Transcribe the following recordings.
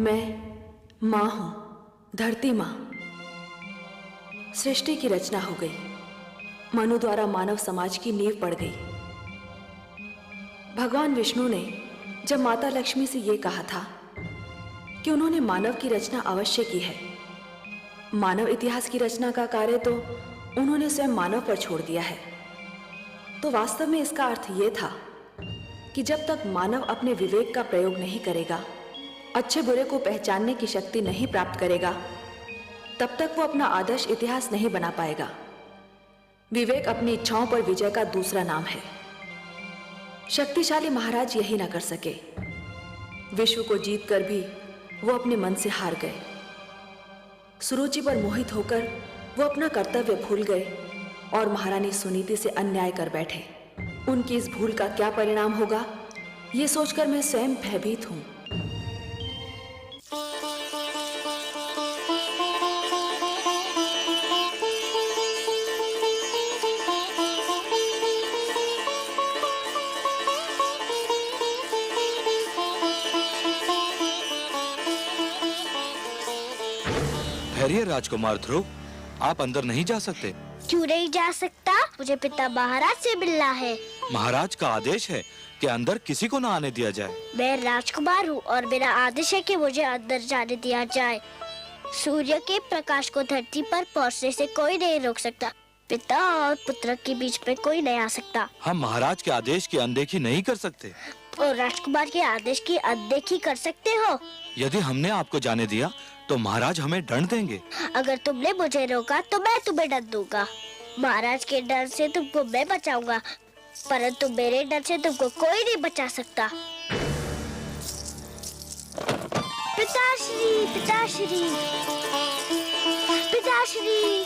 मैं माँ हूं, धरती माँ। सृष्टि की रचना हो गई, मनु द्वारा मानव समाज की नींव पड़ गई। भगवान विष्णु ने जब माता लक्ष्मी से यह कहा था कि उन्होंने मानव की रचना अवश्य की है, मानव इतिहास की रचना का कार्य तो उन्होंने स्वयं मानव पर छोड़ दिया है, तो वास्तव में इसका अर्थ यह था कि जब तक मानव अपने विवेक का प्रयोग नहीं करेगा, अच्छे बुरे को पहचानने की शक्ति नहीं प्राप्त करेगा, तब तक वो अपना आदर्श इतिहास नहीं बना पाएगा। विवेक अपनी इच्छाओं पर विजय का दूसरा नाम है। शक्तिशाली महाराज यही ना कर सके, विश्व को जीतकर भी वो अपने मन से हार गए। सुरुचि पर मोहित होकर वो अपना कर्तव्य भूल गए और महारानी सुनीति से अन्याय कर बैठे। उनकी इस भूल का क्या परिणाम होगा, ये सोचकर मैं स्वयं भयभीत हूं। ठहरिए राजकुमार ध्रुव, आप अंदर नहीं जा सकते। क्यों नहीं जा सकता? मुझे पिता महाराज से मिलना है। महाराज का आदेश है कि अंदर किसी को न आने दिया जाए। मैं राजकुमार हूँ और मेरा आदेश है कि मुझे अंदर जाने दिया जाए। सूर्य के प्रकाश को धरती पर पहुँचने से कोई नहीं रोक सकता। पिता और पुत्र के बीच में कोई नहीं आ सकता। हम महाराज के आदेश की अनदेखी नहीं कर सकते। और राजकुमार के आदेश की अनदेखी कर सकते हो? यदि हमने आपको जाने दिया तो महाराज हमें दंड देंगे। अगर तुमने मुझे रोका तो मैं तुम्हें दंड दूंगा। महाराज के डर से तुमको मैं बचाऊंगा, परंतु मेरे डर से तुमको कोई नहीं बचा सकता। पिताश्री, पिताश्री, पिताश्री।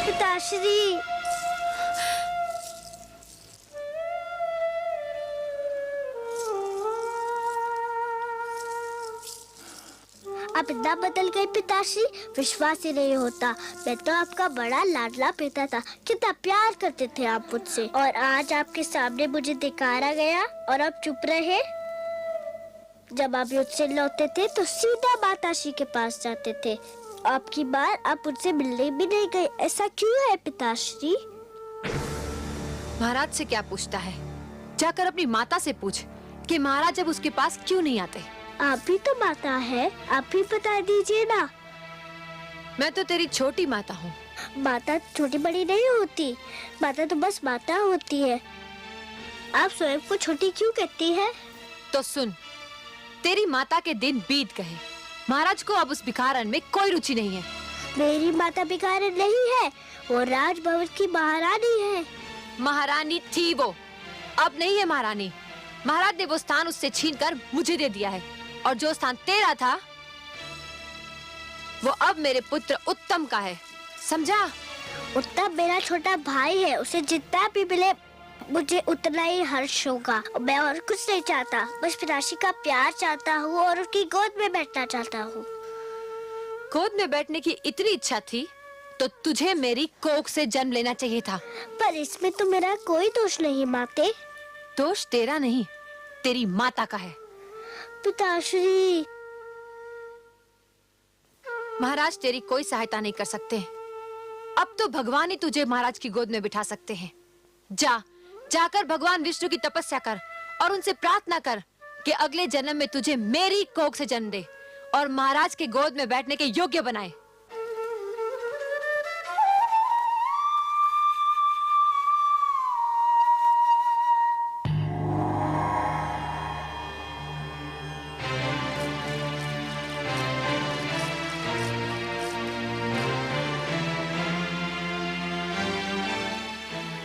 पिताश्री, आप इतना बदल गए पिताश्री, विश्वास ही नहीं होता। मैं तो आपका बड़ा लाडला पिता था, कितना प्यार करते थे आप मुझसे, और आज आपके सामने मुझे दिखाया गया और आप चुप रहे। जब आप युद्ध से लौटते थे तो सीधा माताश्री के पास जाते थे। आपकी बार आप उनसे मिलने भी नहीं गए, ऐसा क्यों है पिताश्री? महाराज से क्या पूछता है? जाकर अपनी माता से पूछ कि महाराज जब उसके पास क्यों नहीं आते। आप भी तो माता है, आप भी बता दीजिए ना। मैं तो तेरी छोटी माता हूँ। माता छोटी बड़ी नहीं होती, माता तो बस माता होती है। आप स्वयं को छोटी क्यों कहती है? तो सुन, तेरी माता के दिन बीत गए। महाराज को अब उस भिखारन में कोई रुचि नहीं है। मेरी माता भिखारन नहीं है, वो राजभवन की महारानी है। महारानी थी वो, अब नहीं है महारानी। महाराज ने वो स्थान उससे छीनकर मुझे दे दिया है, और जो स्थान तेरा था वो अब मेरे पुत्र उत्तम का है, समझा? उत्तम मेरा छोटा भाई है, उसे जितना भी मिले मुझे उतना ही हर्ष होगा। मैं और कुछ नहीं चाहता, बस पिताश्री का प्यार चाहता हूँ और उसकी गोद में बैठना चाहता हूँ। गोद में बैठने की इतनी इच्छा थी तो तुझे मेरी कोख से जन्म लेना चाहिए था। पर इसमें तो मेरा कोई दोष नहीं माते। दोष तेरा नहीं, तेरी माता का है। पिताश्री, महाराज तेरी कोई सहायता नहीं कर सकते। अब तो भगवान ही तुझे महाराज की गोद में बिठा सकते हैं। जाकर भगवान विष्णु की तपस्या कर और उनसे प्रार्थना कर कि अगले जन्म में तुझे मेरी कोख से जन्म दे और महाराज के गोद में बैठने के योग्य बनाए।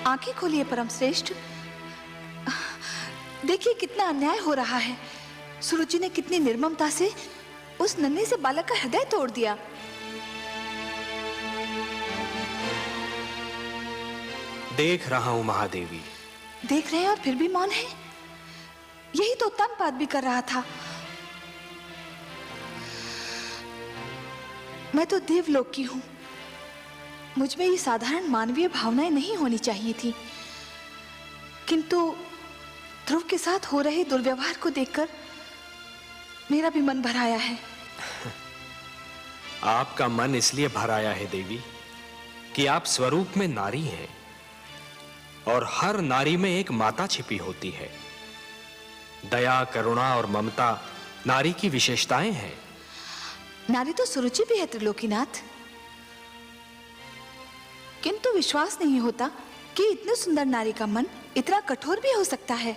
आंखें खोलिए परम श्रेष्ठ, देखिए कितना अन्याय हो रहा है। सुरुचि ने कितनी निर्ममता से उस नन्हे से बालक का हृदय तोड़ दिया। देख रहा हूं महादेवी, देख रहे हैं और फिर भी मौन है। यही तो उत्तानपाद भी कर रहा था। मैं तो देवलोक की हूं। मुझ में ये साधारण मानवीय भावनाएं नहीं होनी चाहिए थी, किंतु ध्रुव के साथ हो रहे दुर्व्यवहार को देखकर मेरा भी मन भर आया है। आपका मन इसलिए भर आया है देवी कि आप स्वरूप में नारी हैं और हर नारी में एक माता छिपी होती है। दया, करुणा और ममता नारी की विशेषताएं हैं। नारी तो सुरुचि भी है त्रिलोकीनाथ, किंतु विश्वास नहीं होता कि इतने सुंदर नारी का मन इतना कठोर भी हो सकता है।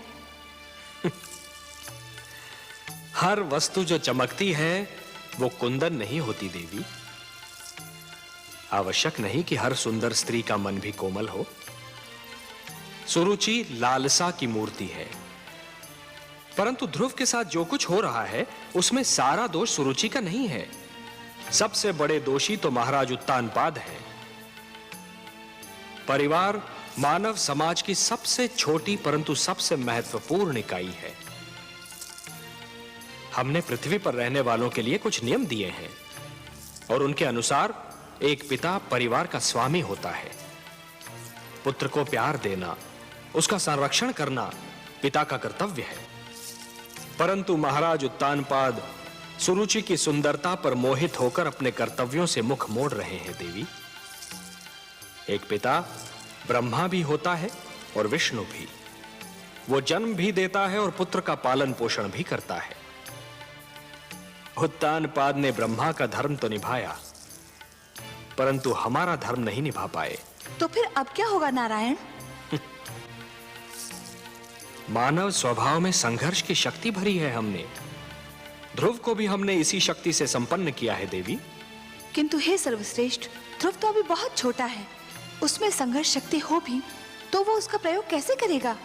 हर वस्तु जो चमकती है वो कुंदन नहीं होती देवी। आवश्यक नहीं कि हर सुंदर स्त्री का मन भी कोमल हो। सुरुचि लालसा की मूर्ति है, परंतु ध्रुव के साथ जो कुछ हो रहा है उसमें सारा दोष सुरुचि का नहीं है। सबसे बड़े दोषी तो महाराज उत्तानपाद हैं। परिवार मानव समाज की सबसे छोटी परंतु सबसे महत्वपूर्ण इकाई है। हमने पृथ्वी पर रहने वालों के लिए कुछ नियम दिए हैं और उनके अनुसार एक पिता परिवार का स्वामी होता है। पुत्र को प्यार देना, उसका संरक्षण करना पिता का कर्तव्य है। परंतु महाराज उत्तानपाद सुरुचि की सुंदरता पर मोहित होकर अपने कर्तव्यों से मुख मोड़ रहे हैं देवी। एक पिता ब्रह्मा भी होता है और विष्णु भी। वो जन्म भी देता है और पुत्र का पालन पोषण भी करता है। उत्तानपाद ने ब्रह्मा का धर्म तो निभाया, परंतु हमारा धर्म नहीं निभा पाए। तो फिर अब क्या होगा नारायण? मानव स्वभाव में संघर्ष की शक्ति भरी है हमने। ध्रुव को भी हमने इसी शक्ति से संपन्न किया है देवी। किंतु हे सर्वश्रेष्ठ, ध्रुव तो अभी बहुत छोटा है। उसमें संघर्ष शक्ति हो भी तो वो उसका प्रयोग कैसे करेगा?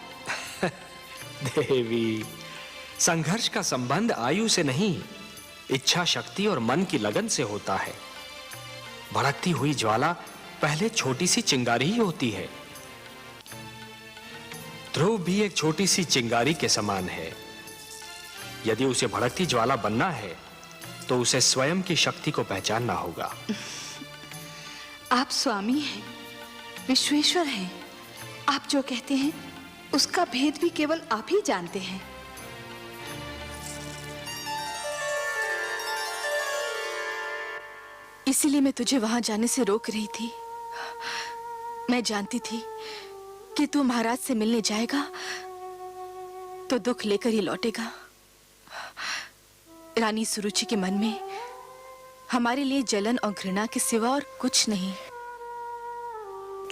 देवी, संघर्ष का संबंध आयु से नहीं, इच्छा शक्ति और मन की लगन से होता है। भड़कती हुई ज्वाला पहले छोटी सी चिंगारी ही होती है। ध्रुव भी एक छोटी सी चिंगारी के समान है। यदि उसे भड़कती ज्वाला बनना है तो उसे स्वयं की शक्ति को पहचानना होगा। आप स्वामी हैं, विश्वेश्वर हैं। आप जो कहते हैं उसका भेद भी केवल आप ही जानते हैं। इसीलिए मैं तुझे वहां जाने से रोक रही थी। मैं जानती थी कि तू महाराज से मिलने जाएगा तो दुख लेकर ही लौटेगा। रानी सुरुचि के मन में हमारे लिए जलन और घृणा के सिवा और कुछ नहीं।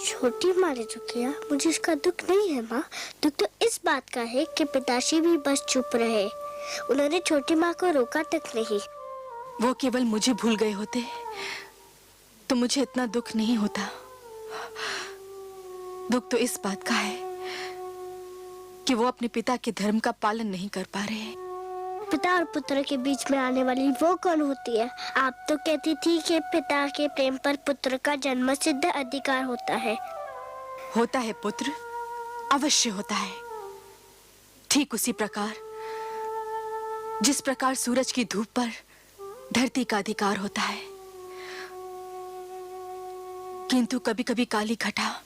छोटी माँ ने जो किया मुझे इसका दुख नहीं है माँ। दुख तो इस बात का है कि पिताश्री भी बस चुप रहे। उन्होंने छोटी माँ को रोका तक नहीं। वो केवल मुझे भूल गए होते तो मुझे इतना दुख नहीं होता। दुख तो इस बात का है कि वो अपने पिता के धर्म का पालन नहीं कर पा रहे। पिता और पुत्र के बीच में आने वाली वो कौन होती है? आप तो कहती थी कि पिता के प्रेम पर पुत्र का जन्म सिद्ध अधिकार होता है। होता है पुत्र, अवश्य होता है। ठीक उसी प्रकार जिस प्रकार सूरज की धूप पर धरती का अधिकार होता है। किंतु कभी कभी काली घटा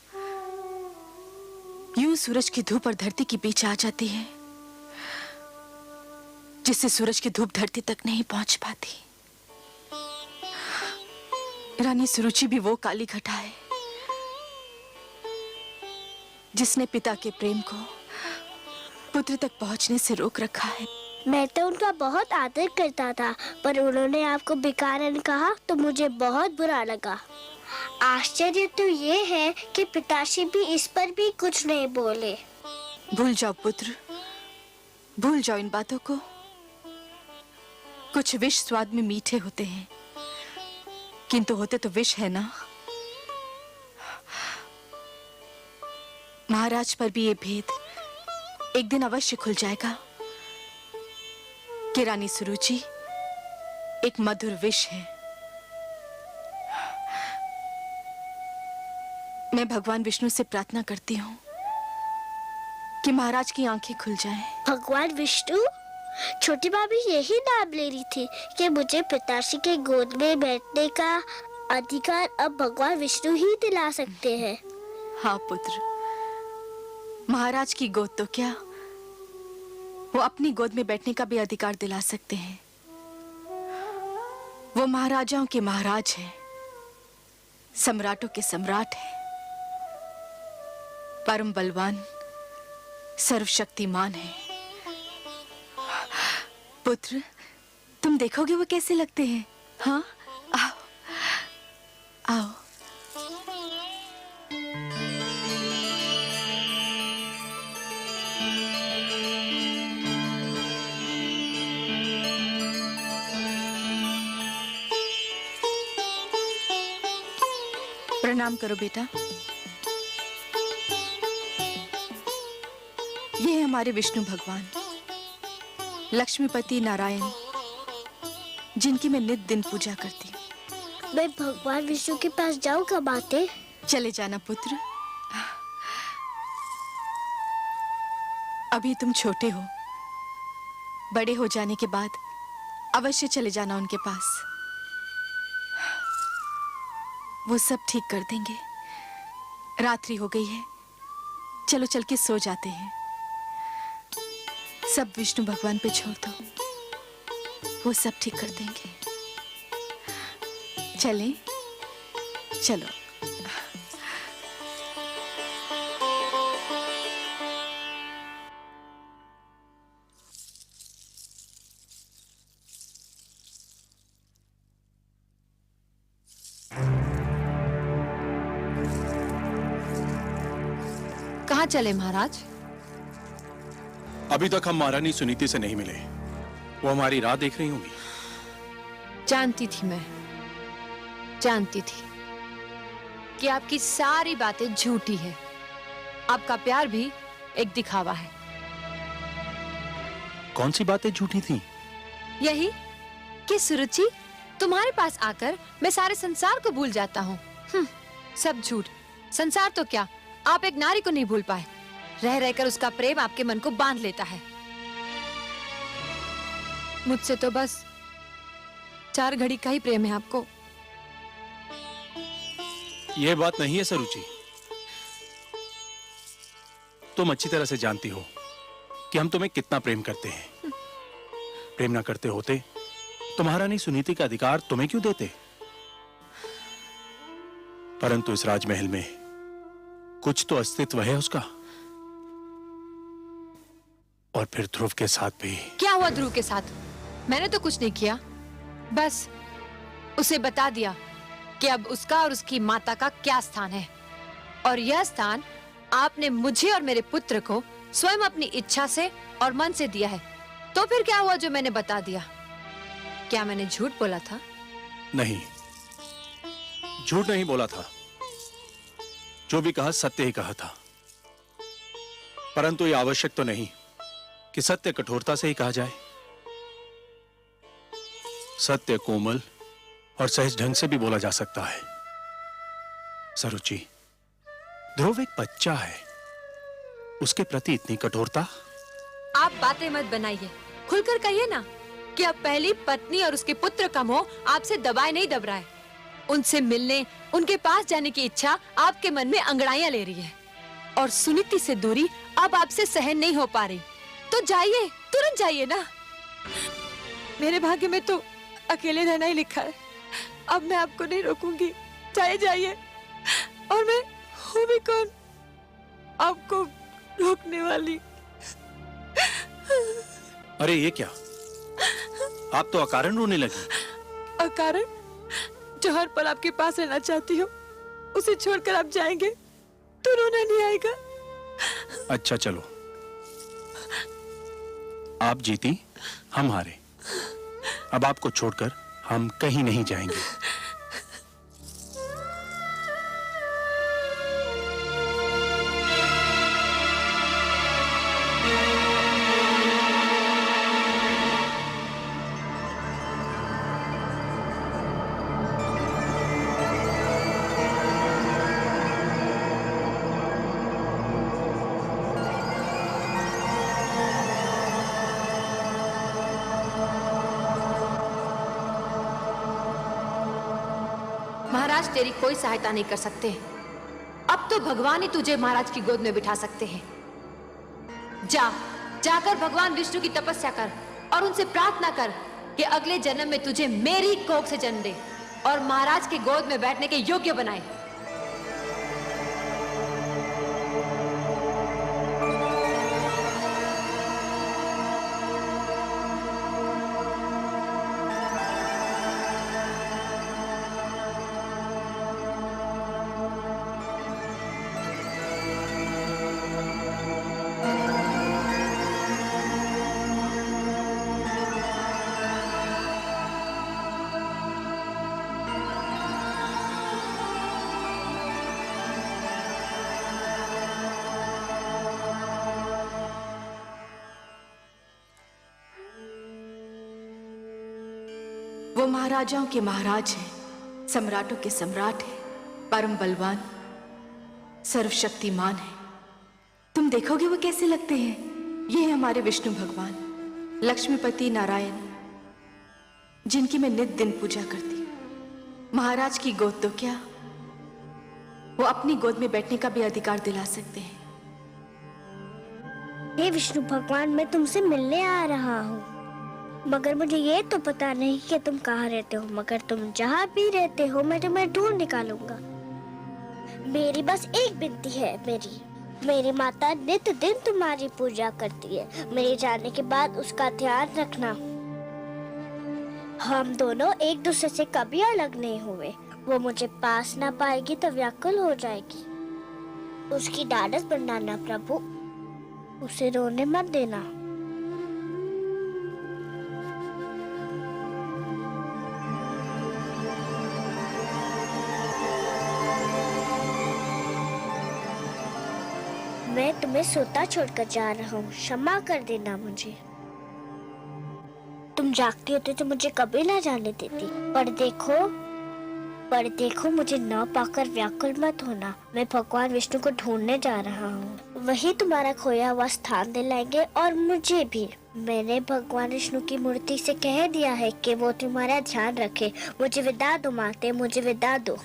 यूं सूरज की धूप और धरती के बीच आ जाती है, जिससे सूरज की धूप धरती तक नहीं पहुंच पाती। रानी सुरुचि भी वो काली घटा है जिसने पिता के प्रेम को पुत्र तक पहुंचने से रोक रखा है। मैं तो उनका बहुत आदर करता था, पर उन्होंने आपको बेकारन कहा तो मुझे बहुत बुरा लगा। आश्चर्य तो ये है कि पिताश्री भी इस पर भी कुछ नहीं बोले। भूल जाओ पुत्र, भूल जाओ इन बातों को। कुछ विष स्वाद में मीठे होते हैं, किंतु होते तो विष है ना। महाराज पर भी ये भेद एक दिन अवश्य खुल जाएगा कि रानी सुरुचि एक मधुर विष है। मैं भगवान विष्णु से प्रार्थना करती हूं कि महाराज की आंखें खुल जाएं। भगवान विष्णु? छोटी भाभी यही नाम ले रही थी कि मुझे पिताश्री के गोद में बैठने का अधिकार अब भगवान विष्णु ही दिला सकते हैं। हाँ पुत्र, महाराज की गोद तो क्या, वो अपनी गोद में बैठने का भी अधिकार दिला सकते हैं। वो महाराजाओं के महाराज हैं, सम्राटों के सम्राट हैं, परम बलवान, सर्वशक्तिमान हैं। पुत्र, तुम देखोगे वो कैसे लगते हैं? हाँ, आओ आओ। प्रणाम करो बेटा। ये है हमारे विष्णु भगवान, लक्ष्मीपति नारायण, जिनकी मैं नित दिन पूजा करती हूँ। मैं भगवान विष्णु के पास जाऊँ कब आते? चले जाना पुत्र, अभी तुम छोटे हो, बड़े हो जाने के बाद अवश्य चले जाना उनके पास। वो सब ठीक कर देंगे। रात्रि हो गई है, चलो चल के सो जाते हैं। सब विष्णु भगवान पे छोड़ दो, वो सब ठीक कर देंगे। चलें? चलो। कहाँ चले महाराज? अभी तक हम महारानी सुनीति से नहीं मिले। वो हमारी राह देख रही होंगी। जानती थी, मैं जानती थी कि आपकी सारी बातें झूठी है। आपका प्यार भी एक दिखावा है। कौन सी बातें झूठी थी? यही कि सुरुचि, तुम्हारे पास आकर मैं सारे संसार को भूल जाता हूँ। सब झूठ। संसार तो क्या, आप एक नारी को नहीं भूल पाए। रह रहकर उसका प्रेम आपके मन को बांध लेता है। मुझसे तो बस 4 घड़ी का ही प्रेम है आपको। यह बात नहीं है सरुचि। तुम अच्छी तरह से जानती हो कि हम तुम्हें कितना प्रेम करते हैं। प्रेम ना करते होते तो महारानी सुनीति का अधिकार तुम्हें क्यों देते? परंतु इस राजमहल में कुछ तो अस्तित्व है उसका। और फिर ध्रुव के साथ भी। क्या हुआ ध्रुव के साथ? मैंने तो कुछ नहीं किया, बस उसे बता दिया कि अब उसका और उसकी माता का क्या स्थान है। और यह स्थान आपने मुझे और मेरे पुत्र को स्वयं अपनी इच्छा से और मन से दिया है। तो फिर क्या हुआ जो मैंने बता दिया? क्या मैंने झूठ बोला था? नहीं, झूठ नहीं बोला था। जो भी कहा सत्य ही कहा था। परंतु यह आवश्यक तो नहीं कि सत्य कठोरता से ही कहा जाए। सत्य कोमल और सहज ढंग से भी बोला जा सकता है। सरुचि, ध्रुव एक बच्चा है, उसके प्रति इतनी कठोरता? आप बातें मत बनाइए, खुलकर कहिए ना कि अब पहली पत्नी और उसके पुत्र का मोह आपसे दबाए नहीं दब रहा है। उनसे मिलने, उनके पास जाने की इच्छा आपके मन में अंगड़ाइयां ले रही है। और सुनीति से दूरी अब आपसे सहन नहीं हो पा रही। तो जाइए, तुरंत जाइए ना। मेरे भाग्य में तो अकेले रहना ही लिखा है। अब मैं आपको नहीं रोकूंगी। जाइए जाइए। और मैं हूँ भी कौन आपको रोकने वाली? अरे ये क्या, आप तो अकारण रोने लगी। अकारण? जो हर पल आपके पास रहना चाहती हो, उसे छोड़कर आप जाएंगे तो रोना नहीं आएगा? अच्छा चलो, आप जीती, हम हारे। अब आपको छोड़कर हम कहीं नहीं जाएंगे। महाराज तेरी कोई सहायता नहीं कर सकते। अब तो भगवान ही तुझे महाराज की गोद में बिठा सकते हैं। जाकर भगवान विष्णु की तपस्या कर और उनसे प्रार्थना कर कि अगले जन्म में तुझे मेरी कोख से जन्म दे और महाराज की गोद में बैठने के योग्य बनाए। वो महाराजाओं के महाराज हैं, सम्राटों के सम्राट हैं, परम बलवान, सर्वशक्तिमान है। तुम देखोगे वो कैसे लगते हैं। ये है हमारे विष्णु भगवान, लक्ष्मीपति नारायण, जिनकी मैं नित दिन पूजा करती हूँ। महाराज की गोद तो क्या, वो अपनी गोद में बैठने का भी अधिकार दिला सकते हैं। हे विष्णु भगवान, मैं तुमसे मिलने आ रहा हूँ, मगर मुझे ये तो पता नहीं कि तुम कहाँ रहते हो। मगर तुम जहाँ भी रहते हो मैं तुम्हें ढूंढ निकालूंगा। मेरी बस एक विनती है, मेरी माता नित दिन तुम्हारी पूजा करती है। मेरे जाने के बाद उसका ध्यान रखना। हम दोनों एक दूसरे से कभी अलग नहीं हुए। वो मुझे पास ना पाएगी तो व्याकुल हो जाएगी। उसकी ढाढ़स बनाना प्रभु, उसे रोने मत देना। मैं तुम्हें सोता छोड़कर जा रहा हूँ, क्षमा कर देना मुझे। तुम जागती होती तो मुझे कभी ना जाने देती। पर देखो मुझे न पाकर व्याकुल मत होना। मैं भगवान विष्णु को ढूंढने जा रहा हूँ। वही तुम्हारा खोया हुआ स्थान दिलाएंगे और मुझे भी। मैंने भगवान विष्णु की मूर्ति से कह दिया है कि वो तुम्हारा ध्यान रखे। मुझे विदा दो माते, मुझे विदा दो।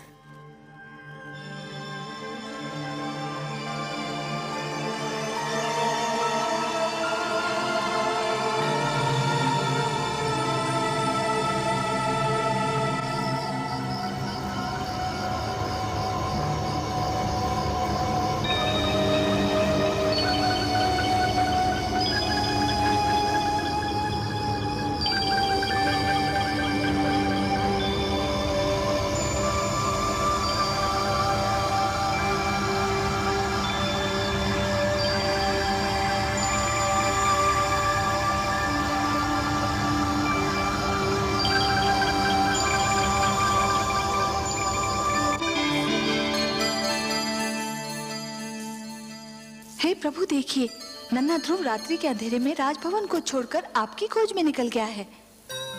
हे प्रभु, देखिए नन्हा ध्रुव रात्रि के अंधेरे में राजभवन को छोड़कर आपकी खोज में निकल गया है।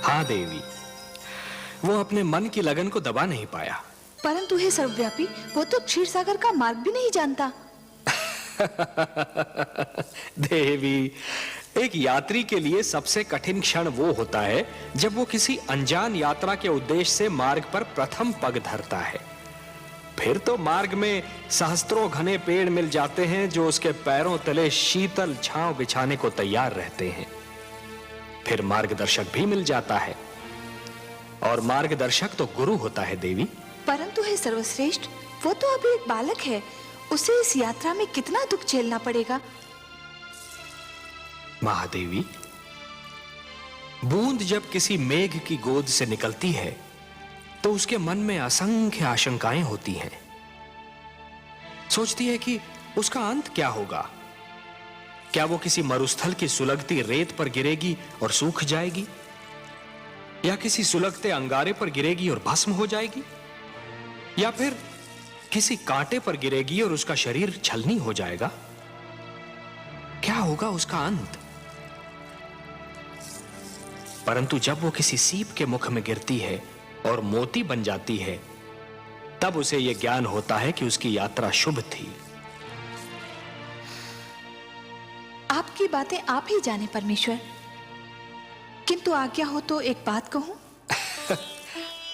हाँ देवी, वो अपने मन की लगन को दबा नहीं पाया। परंतु हे सर्वव्यापी, वो तो क्षीर सागर का मार्ग भी नहीं जानता। देवी, एक यात्री के लिए सबसे कठिन क्षण वो होता है जब वो किसी अनजान यात्रा के उद्देश्य से मार्ग पर प्रथम पग धरता है। फिर तो मार्ग में सहस्त्रों घने पेड़ मिल जाते हैं जो उसके पैरों तले शीतल छांव बिछाने को तैयार रहते हैं। फिर मार्गदर्शक भी मिल जाता है, और मार्गदर्शक तो गुरु होता है देवी। परंतु हे सर्वश्रेष्ठ, वो तो अभी एक बालक है। उसे इस यात्रा में कितना दुख झेलना पड़ेगा। महादेवी, बूंद जब किसी मेघ की गोद से निकलती है तो उसके मन में असंख्य आशंकाएं होती हैं। सोचती है कि उसका अंत क्या होगा। क्या वो किसी मरुस्थल की सुलगती रेत पर गिरेगी और सूख जाएगी, या किसी सुलगते अंगारे पर गिरेगी और भस्म हो जाएगी, या फिर किसी कांटे पर गिरेगी और उसका शरीर छलनी हो जाएगा। क्या होगा उसका अंत। परंतु जब वो किसी सीप के मुख में गिरती है और मोती बन जाती है, तब उसे यह ज्ञान होता है कि उसकी यात्रा शुभ थी। आपकी बातें आप ही जाने परमेश्वर, किंतु आज्ञा हो तो एक बात कहूं।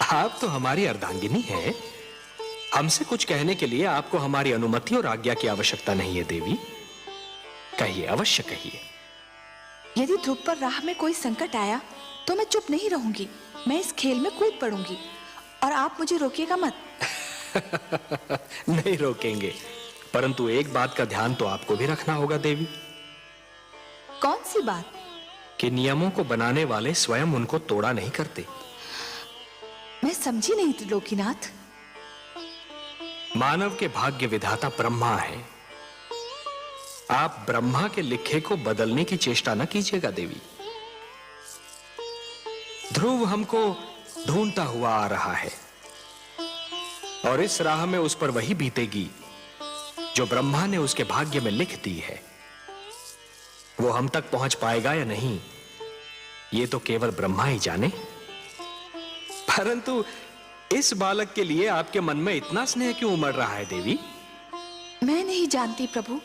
आप तो हमारी अर्धांगिनी है, हमसे कुछ कहने के लिए आपको हमारी अनुमति और आज्ञा की आवश्यकता नहीं है देवी। कहिए, अवश्य कहिए। यदि ध्रुव पर राह में कोई संकट आया तो मैं चुप नहीं रहूंगी, मैं इस खेल में कूद पड़ूंगी और आप मुझे रोकिएगा मत। नहीं रोकेंगे, परंतु एक बात का ध्यान तो आपको भी रखना होगा देवी। कौन सी बात? कि नियमों को बनाने वाले स्वयं उनको तोड़ा नहीं करते। मैं समझी नहीं त्रिलोकीनाथ। मानव के भाग्य विधाता ब्रह्मा है। आप ब्रह्मा के लिखे को बदलने की चेष्टा न कीजिएगा देवी। ध्रुव हमको ढूंढता हुआ आ रहा है और इस राह में उस पर वही बीतेगी जो ब्रह्मा ने उसके भाग्य में लिख दी है। वो हम तक पहुंच पाएगा या नहीं, ये तो केवल ब्रह्मा ही जाने। परंतु इस बालक के लिए आपके मन में इतना स्नेह क्यों उमड़ रहा है देवी? मैं नहीं जानती प्रभु,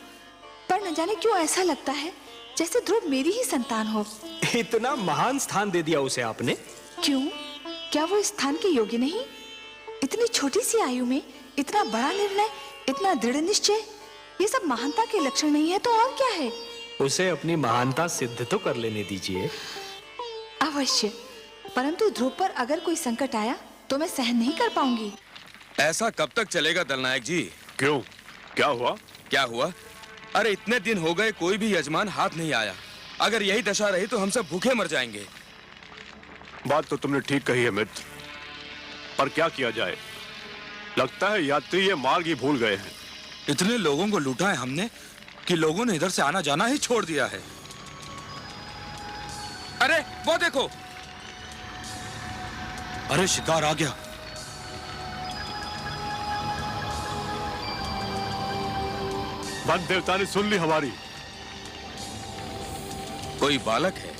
पर न जाने क्यों ऐसा लगता है जैसे ध्रुव मेरी ही संतान हो। इतना महान स्थान दे दिया उसे आपने। क्यों? क्या वो इस स्थान के योग्य नहीं? इतनी छोटी सी आयु में इतना बड़ा निर्णय, इतना दृढ़ निश्चय, ये सब महानता के लक्षण नहीं है तो और क्या है? उसे अपनी महानता सिद्ध तो कर लेने दीजिए। अवश्य, परंतु ध्रुव पर अगर कोई संकट आया तो मैं सहन नहीं कर पाऊंगी। ऐसा कब तक चलेगा दलनायक जी? क्यों, क्या हुआ? क्या हुआ? अरे इतने दिन हो गए, कोई भी यजमान हाथ नहीं आया। अगर यही दशा रही तो हम सब भूखे मर जाएंगे। बात तो तुमने ठीक कही है मित्र, पर क्या किया जाए? लगता है यात्री ये मार्ग ही भूल गए हैं। इतने लोगों को लूटा है हमने कि लोगों ने इधर से आना जाना ही छोड़ दिया है। अरे वो देखो! अरे शिकार आ गया। वन देवता ने सुन ली हमारी। कोई बालक है?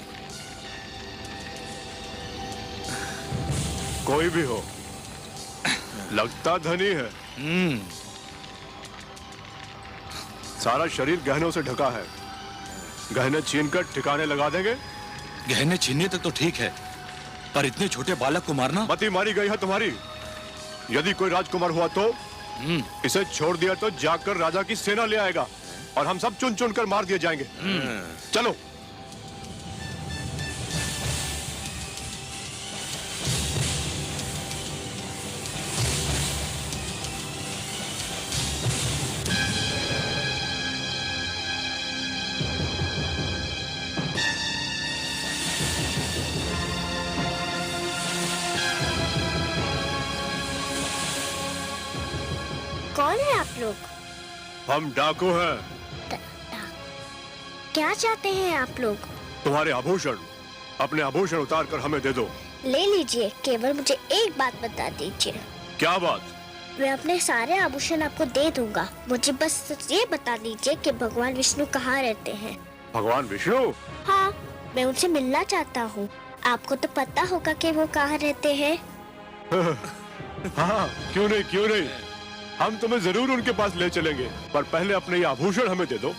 कोई भी हो, लगता धनी है। सारा शरीर गहनों से ढका है। गहने छीनकर ठिकाने लगा देंगे। गहने छीनने तक तो ठीक है, पर इतने छोटे बालक को मारना। मती मारी गई है तुम्हारी। यदि कोई राजकुमार हुआ तो इसे छोड़ दिया तो जाकर राजा की सेना ले आएगा और हम सब चुन चुन कर मार दिए जाएंगे। चलो। कौन है आप लोग? हम डाकू हैं। क्या चाहते हैं आप लोग? तुम्हारे आभूषण, अपने आभूषण उतार कर हमें दे दो। ले लीजिए, केवल मुझे एक बात बता दीजिए। क्या बात? मैं अपने सारे आभूषण आपको दे दूंगा, मुझे बस ये बता दीजिए कि भगवान विष्णु कहाँ रहते हैं। भगवान विष्णु? हाँ, मैं उनसे मिलना चाहता हूँ। आपको तो पता होगा कि वो कहाँ रहते हैं। हाँ, क्यों नहीं, क्यों नहीं। हम तुम्हें जरूर उनके पास ले चलेंगे, पर पहले अपने ये आभूषण हमें दे दो।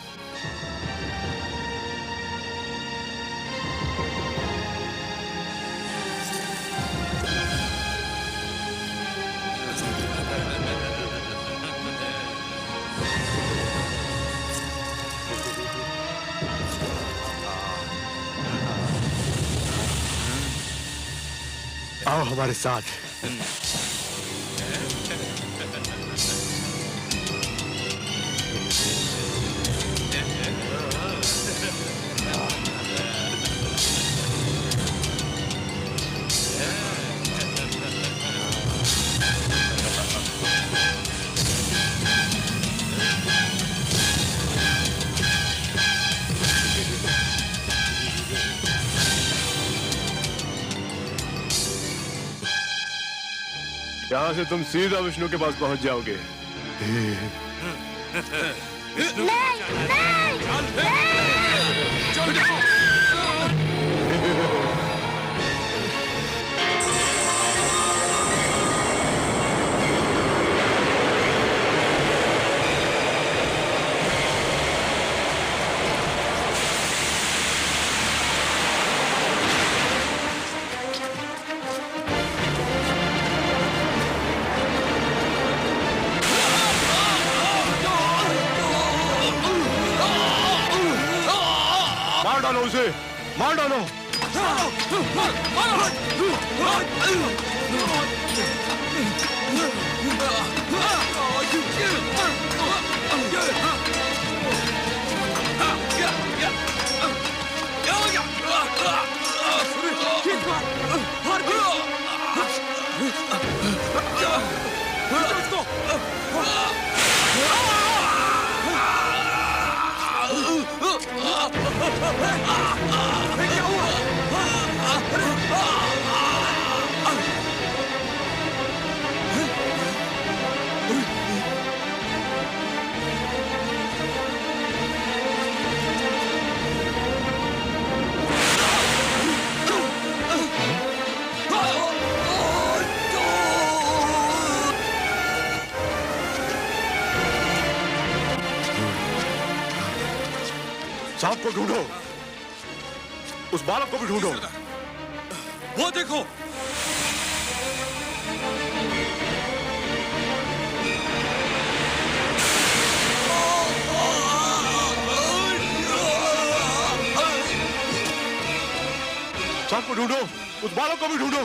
आओ हमारे साथ। यहाँ से तुम सीधा विष्णु के पास पहुंच जाओगे। डालो उसे, मार डालो। सांप को ढूंढो, उस बालक को भी ढूंढो। वो देखो, सांप को ढूंढो, उस बालक को भी ढूंढो।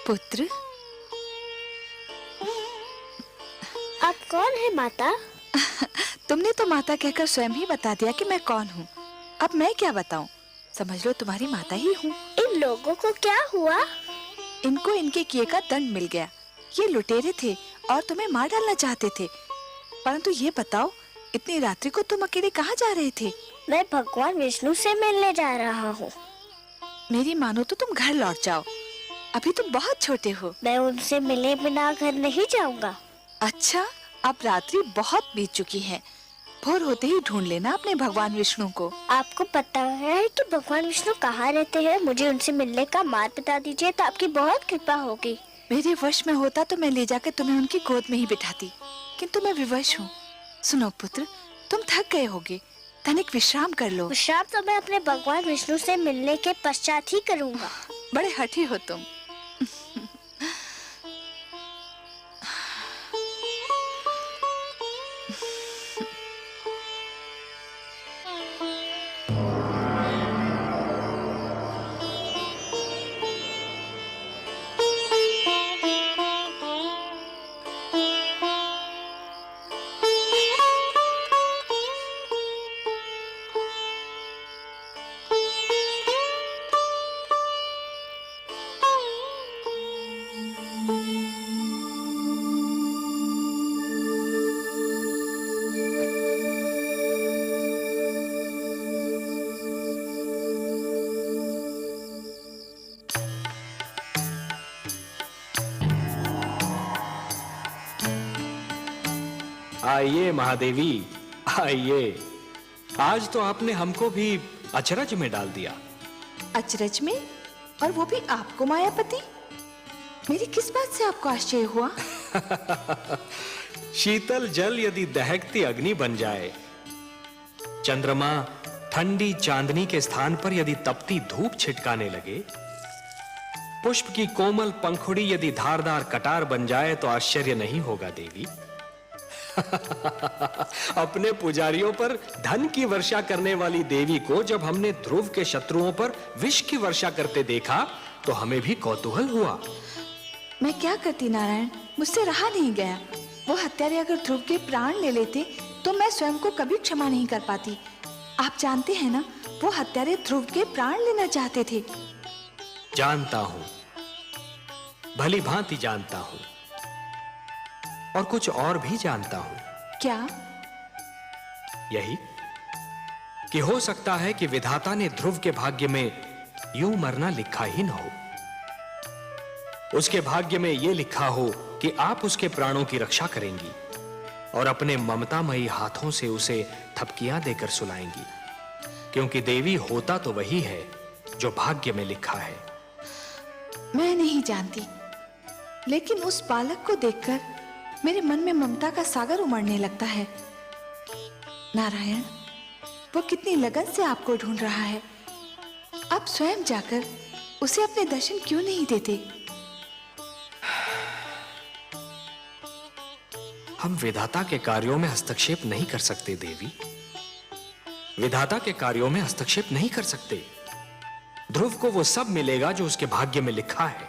पुत्र, आप कौन है माता? तुमने तो माता कहकर स्वयं ही बता दिया कि मैं कौन हूँ। अब मैं क्या बताऊं? समझ लो तुम्हारी माता ही हूँ। इन लोगों को क्या हुआ? इनको इनके किए का दंड मिल गया। ये लुटेरे थे और तुम्हें मार डालना चाहते थे। परंतु ये बताओ, इतनी रात्रि को तुम अकेले कहाँ जा रहे थे? मैं भगवान विष्णु से मिलने जा रहा हूँ। मेरी मानो तो तुम घर लौट जाओ, अभी तुम बहुत छोटे हो। मैं उनसे मिले बिना घर नहीं जाऊंगा। अच्छा, अब रात्रि बहुत बीत चुकी है। भोर होते ही ढूंढ लेना अपने भगवान विष्णु को। आपको पता है कि भगवान विष्णु कहाँ रहते हैं? मुझे उनसे मिलने का मार्ग बता दीजिए तो आपकी बहुत कृपा होगी। मेरे वश में होता तो मैं ले जाकर तुम्हें उनकी गोद में ही बिठाती, किंतु मैं विवश हूँ। सुनो पुत्र, तुम थक गए होगे, तनिक विश्राम कर लो। विश्राम तो मैं अपने भगवान विष्णु से मिलने के पश्चात ही करूँगा। बड़े हठी हो तुम। आइए महादेवी, आइए। आज तो आपने हमको भी अचरज में डाल दिया। अचरज में? और वो भी आपको मायापति? मेरी किस बात से आपको आश्चर्य हुआ? शीतल जल यदि दहकती अग्नि बन जाए, चंद्रमा ठंडी चांदनी के स्थान पर यदि तपती धूप छिटकाने लगे, पुष्प की कोमल पंखुड़ी यदि धारदार कटार बन जाए तो आश्चर्य नहीं होगा देवी। अपने पुजारियों पर धन की वर्षा करने वाली देवी को जब हमने ध्रुव के शत्रुओं पर विष की वर्षा करते देखा तो हमें भी कौतूहल हुआ। मैं क्या करती नारायण, मुझसे रहा नहीं गया। वो हत्यारे अगर ध्रुव के प्राण ले लेते तो मैं स्वयं को कभी क्षमा नहीं कर पाती। आप जानते हैं ना, वो हत्यारे ध्रुव के प्राण लेना चाहते थे। जानता हूं, भली भांति जानता हूं, और कुछ और भी जानता हूं। क्या? यही कि हो सकता है कि विधाता ने ध्रुव के भाग्य में यूं मरना लिखा ही न हो। उसके भाग्य में यह लिखा हो कि आप उसके प्राणों की रक्षा करेंगी और अपने ममतामयी हाथों से उसे थपकियां देकर सुलाएंगी, क्योंकि देवी होता तो वही है जो भाग्य में लिखा है। मैं नहीं जानती, लेकिन उस बालक को देखकर मेरे मन में ममता का सागर उमड़ने लगता है। नारायण, वो कितनी लगन से आपको ढूंढ रहा है। आप स्वयं जाकर उसे अपने दर्शन क्यों नहीं देते? हम विधाता के कार्यों में हस्तक्षेप नहीं कर सकते देवी। विधाता के कार्यों में हस्तक्षेप नहीं कर सकते। ध्रुव को वो सब मिलेगा जो उसके भाग्य में लिखा है।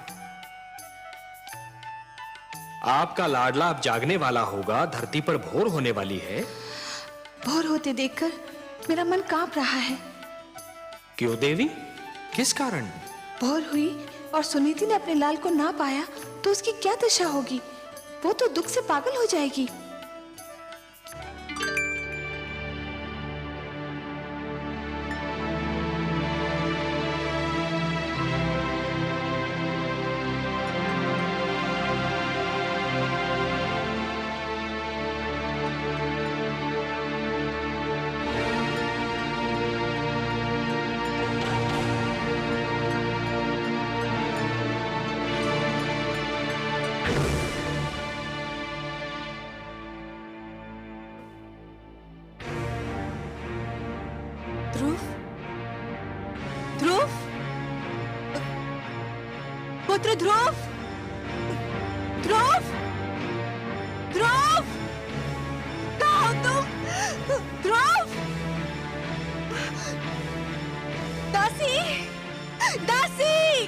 आपका लाडला अब जागने वाला होगा, धरती पर भोर होने वाली है। भोर होते देखकर मेरा मन कांप रहा है। क्यों देवी, किस कारण? भोर हुई और सुनीति ने अपने लाल को ना पाया तो उसकी क्या दशा होगी? वो तो दुख से पागल हो जाएगी। ध्रुव, ध्रुव, पुत्र ध्रुव, ध्रुव, ध्रुव, कहाँ हो तुम? ध्रुव, दासी, दासी,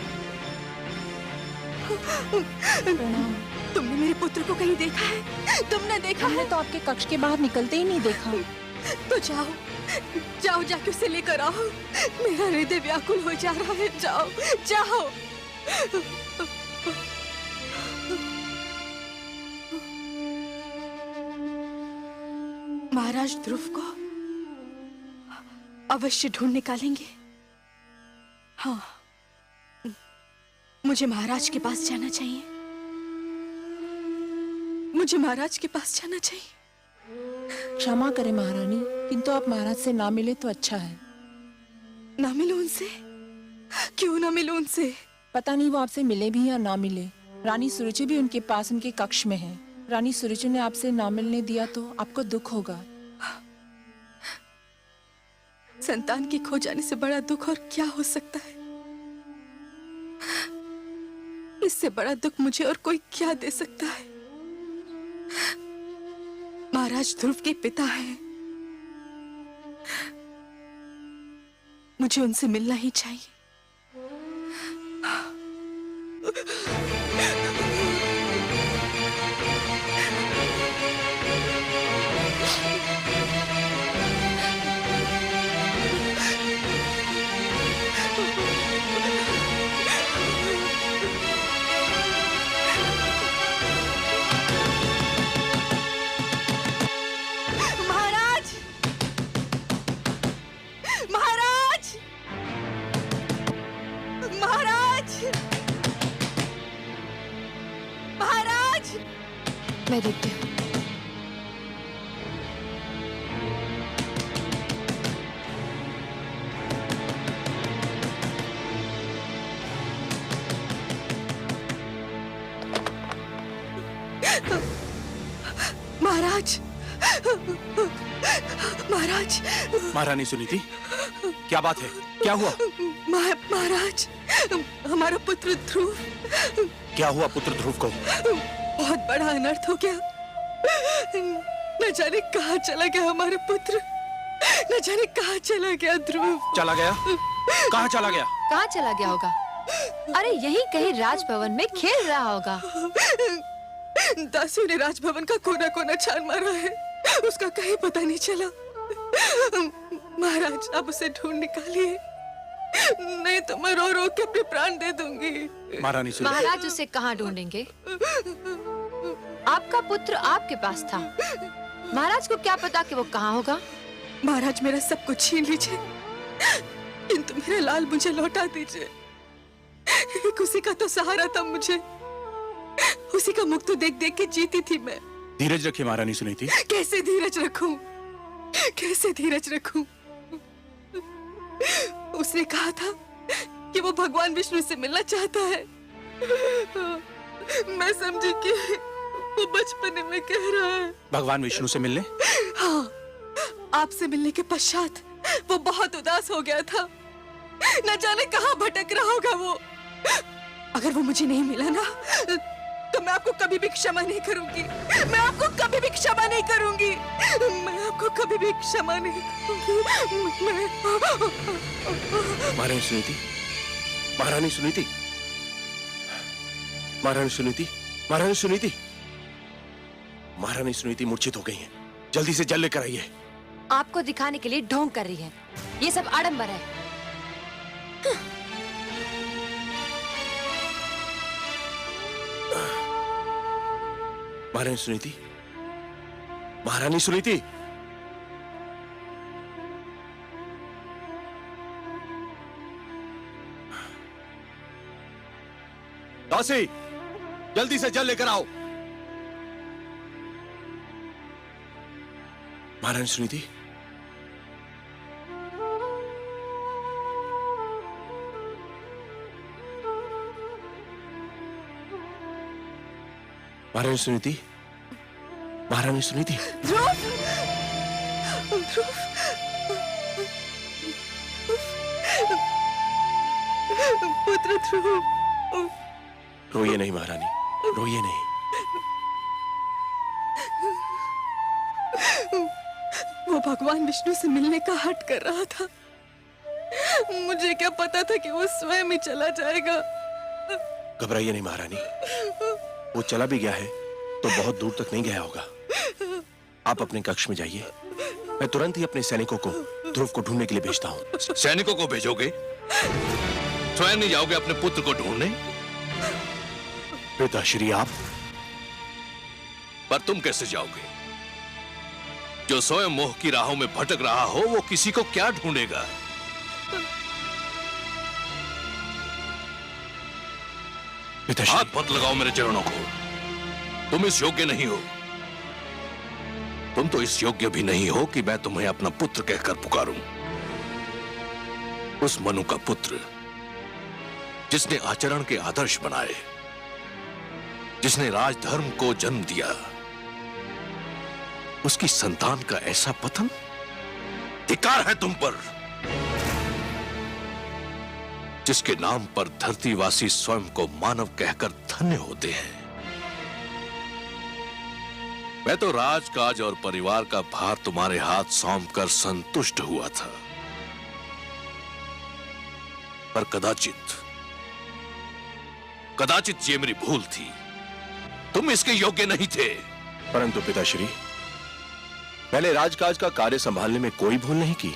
तुमने मेरे पुत्र को कहीं देखा है? तुमने देखा है? तो आपके कक्ष के बाहर निकलते ही नहीं देखा। तो जाओ, जाओ जाके उसे लेकर आओ। मेरा हृदय व्याकुल हो जा रहा है। जाओ, जाओ। महाराज ध्रुव को अवश्य ढूंढ निकालेंगे। हाँ, मुझे महाराज के पास जाना चाहिए। मुझे महाराज के पास जाना चाहिए। क्षमा करें महारानी, किंतु आप महाराज से ना मिले तो अच्छा है। ना मिलो उनसे? क्यों ना मिलो उनसे? पता नहीं वो आपसे मिले भी या ना मिले। रानी सुरुचि भी उनके पास उनके कक्ष में है। रानी सुरुचि ने आपसे ना मिलने दिया तो आपको दुख होगा। संतान के खो जाने से बड़ा दुख और क्या हो सकता है? इससे बड़ा दुख मुझे और कोई क्या दे सकता है? महाराज ध्रुव के पिता हैं। मुझे उनसे मिलना ही चाहिए। मैं देखती हूँ। महाराज, महाराज, महारानी सुनीति, क्या बात है? क्या हुआ? महाराज, हमारा पुत्र ध्रुव। क्या हुआ पुत्र ध्रुव को? बहुत बड़ा अनर्थ हो गया। न जाने कहाँ चला गया हमारा पुत्र, न जाने कहाँ चला गया ध्रुव। चला गया? कहाँ चला गया? कहाँ चला गया होगा? अरे यही कहीं राजभवन में खेल रहा होगा। दासियों ने राजभवन का कोना कोना छान मारा है, उसका कहीं पता नहीं चला। महाराज, आप उसे ढूंढ निकालिए, नहीं तो मैं रो रो के अपने प्राण दे दूंगी। महारानी सुनीति, महाराज उसे कहाँ ढूंढेंगे? आपका पुत्र आपके पास था, महाराज को क्या पता कि वो कहाँ होगा? महाराज, मेरा सब कुछ छीन लीजिए, किंतु मेरा लाल मुझे लौटा दीजिए। एक उसी का तो सहारा था मुझे, उसी का मुख तो देख देख के जीती थी मैं। धीरज रखिए महारानी सुनीति। कैसे धीरज रखूं, कैसे धीरज रखूं? उसने कहा था कि वो भगवान विष्णु से मिलना चाहता है। मैं समझी कि वो बचपने में कह रहा है। भगवान विष्णु से मिलने? हाँ, आपसे मिलने के पश्चात वो बहुत उदास हो गया था, न जाने कहाँ भटक रहा होगा वो। अगर वो मुझे नहीं मिला ना, तो मैं आपको कभी भी क्षमा नहीं करूंगी। मैं आपको कभी भी क्षमा नहीं करूंगी। मैं आपको कभी भी क्षमा नहीं करूंगी। महारानी सुनीति, महारानी सुनीति, महारानी सुनीति, महारानी सुनीति, महारानी सुनीति मूर्छित हो गई हैं। जल्दी से जल लेकर आइए। आपको दिखाने के लिए ढोंग कर रही है, ये सब आडंबर है। महारानी सुनीति, महारानी सुनीति, दासी, जल्दी से जल लेकर आओ। महारानी सुनीति, महारानी सुनीति, महारानी सुनीति, ध्रुव, ध्रुव, पुत्र ध्रुव। रोइए नहीं महारानी, रोइए नहीं। वो भगवान विष्णु से मिलने का हट कर रहा था। मुझे क्या पता था कि वो स्वयं ही चला जाएगा। घबराइए नहीं महारानी, वो चला भी गया है तो बहुत दूर तक नहीं गया होगा। आप अपने कक्ष में जाइए, मैं तुरंत ही अपने सैनिकों को ध्रुव को ढूंढने के लिए भेजता हूँ। सैनिकों को भेजोगे? स्वयं नहीं जाओगे अपने पुत्र को ढूंढने? पिताश्री आप? पर तुम कैसे जाओगे? जो स्वयं मोह की राहों में भटक रहा हो वो किसी को क्या ढूंढेगा? पिताश्री, हाथ मत लगाओ मेरे चरणों को। तुम इस योग्य नहीं हो। तुम तो इस योग्य भी नहीं हो कि मैं तुम्हें अपना पुत्र कहकर पुकारूं। उस मनु का पुत्र जिसने आचरण के आदर्श बनाए, जिसने राजधर्म को जन्म दिया, उसकी संतान का ऐसा पतन? धिक्कार है तुम पर, जिसके नाम पर धरतीवासी स्वयं को मानव कहकर धन्य होते हैं। मैं तो राजकाज और परिवार का भार तुम्हारे हाथ सौंपकर संतुष्ट हुआ था, पर कदाचित ये मेरी भूल थी। तुम इसके योग्य नहीं थे। परंतु पिताश्री, मैंने राजकाज का कार्य संभालने में कोई भूल नहीं की।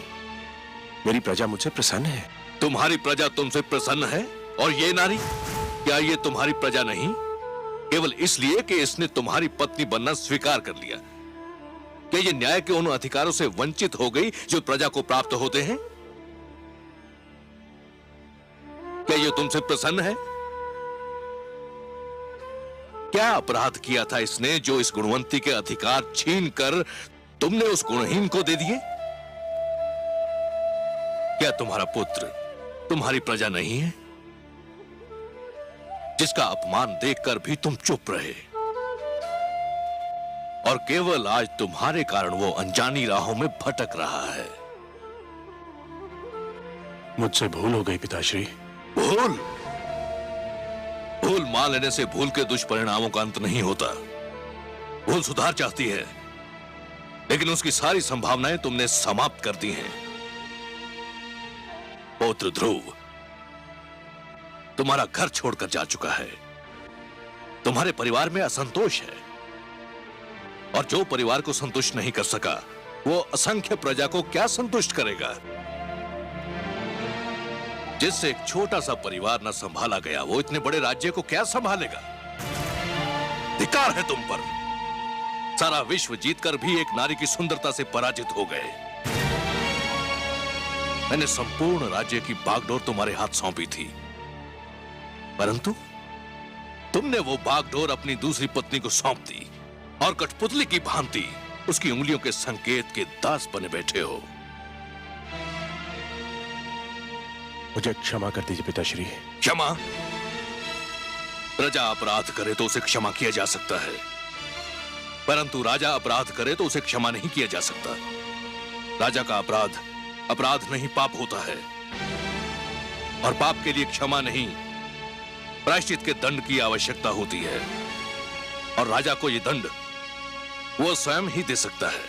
मेरी प्रजा मुझसे प्रसन्न है। तुम्हारी प्रजा तुमसे प्रसन्न है? और ये नारी, क्या ये तुम्हारी प्रजा नहीं? केवल इसलिए कि इसने तुम्हारी पत्नी बनना स्वीकार कर लिया। क्या ये न्याय के उन अधिकारों से वंचित हो गई जो प्रजा को प्राप्त होते हैं? क्या ये तुमसे प्रसन्न है? क्या अपराध किया था इसने जो इस गुणवंती के अधिकार छीनकर तुमने उस गुणहीन को दे दिए? क्या तुम्हारा पुत्र तुम्हारी प्रजा नहीं है, जिसका अपमान देखकर भी तुम चुप रहे? और केवल आज तुम्हारे कारण वो अनजानी राहों में भटक रहा है। मुझसे भूल हो गई पिताश्री। भूल? भूल मान लेने से भूल के दुष्परिणामों का अंत नहीं होता। भूल सुधार चाहती है, लेकिन उसकी सारी संभावनाएं तुमने समाप्त कर दी हैं। पौत्र ध्रुव तुम्हारा घर छोड़कर जा चुका है। तुम्हारे परिवार में असंतोष है, और जो परिवार को संतुष्ट नहीं कर सका वो असंख्य प्रजा को क्या संतुष्ट करेगा। जिससे एक छोटा सा परिवार न संभाला गया, वो इतने बड़े राज्य को क्या संभालेगा। धिक्कार है तुम पर। सारा विश्व जीतकर भी एक नारी की सुंदरता से पराजित हो गए। मैंने संपूर्ण राज्य की बागडोर तुम्हारे हाथ सौंपी थी, परंतु तुमने वो बागडोर अपनी दूसरी पत्नी को सौंप दी और कठपुतली की भांति उसकी उंगलियों के संकेत के दास बने बैठे हो। मुझे क्षमा कर दीजिए पिताश्री। क्षमा? प्रजा अपराध करे तो उसे क्षमा किया जा सकता है, परंतु राजा अपराध करे तो उसे क्षमा नहीं किया जा सकता। राजा का अपराध अपराध नहीं पाप होता है, और पाप के लिए क्षमा नहीं प्रायश्चित के दंड की आवश्यकता होती है, और राजा को यह दंड वो स्वयं ही दे सकता है।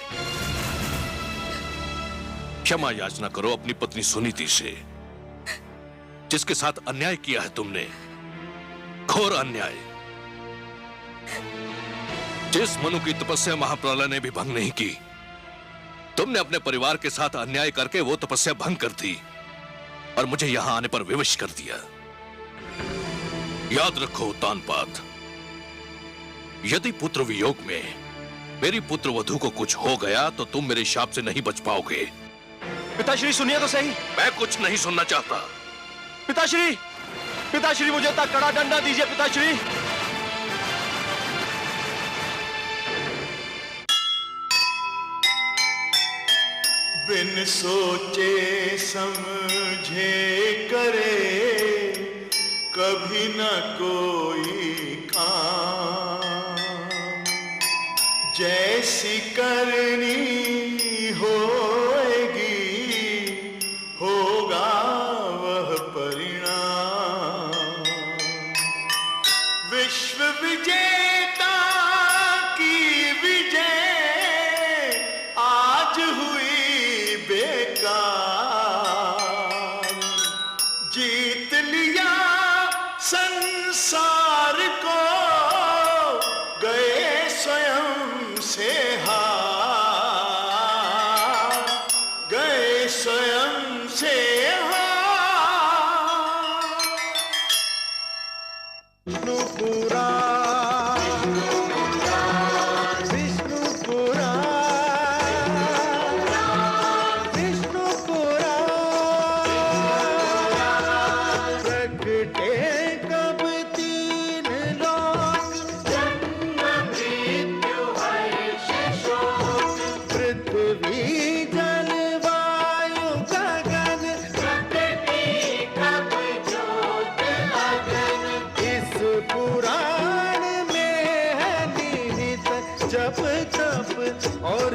क्षमा याचना करो अपनी पत्नी सुनीति से, जिसके साथ अन्याय किया है तुमने, घोर अन्याय। जिस मनु की तपस्या महाप्रलय ने भी भंग नहीं की, तुमने अपने परिवार के साथ अन्याय करके वो तपस्या भंग कर दी और मुझे यहां आने पर विवश कर दिया। याद रखो तानपाद, यदि पुत्र वियोग में मेरी पुत्र वधू को कुछ हो गया तो तुम मेरे शाप से नहीं बच पाओगे। पिताश्री सुनिए तो सही। मैं कुछ नहीं सुनना चाहता। पिताश्री, पिताश्री मुझे इतना कड़ा डंडा दीजिए पिताश्री। बिन सोचे समझे करे कभी न कोई काम, जैसी करनी होएगी होगा वह परिणाम। विश्व विजेता की विजय आज हुई बेकार, जीत लिया संसार को गए स्वयं से हार, गए स्वयं से जप तप और